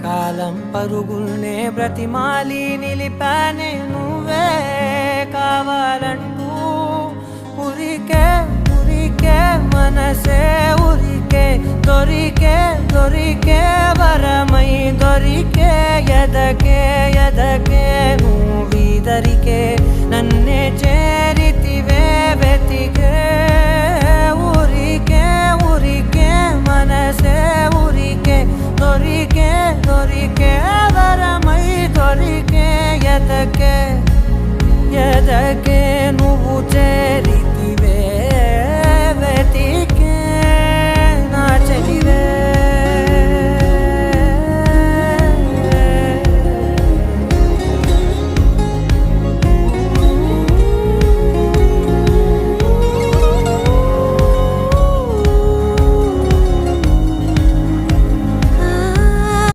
కాలం పరుగుల్నే బ్రతిమాలి నిలిపానే నువ్వే కావాలంటూ ఉరికే ఉరికే మనసే ఉరికే దొరికే దొరికే వరమై దొరికే ఎదకే ఎదకే నువ్వీదరికే నన్నే చేరితివే వెతికే ఊరికే ఊరికే మనసే ఊరికే దొరికే దొరికే వరమై దొరికే ఎదకే ఎదకే నువ్వు చేరి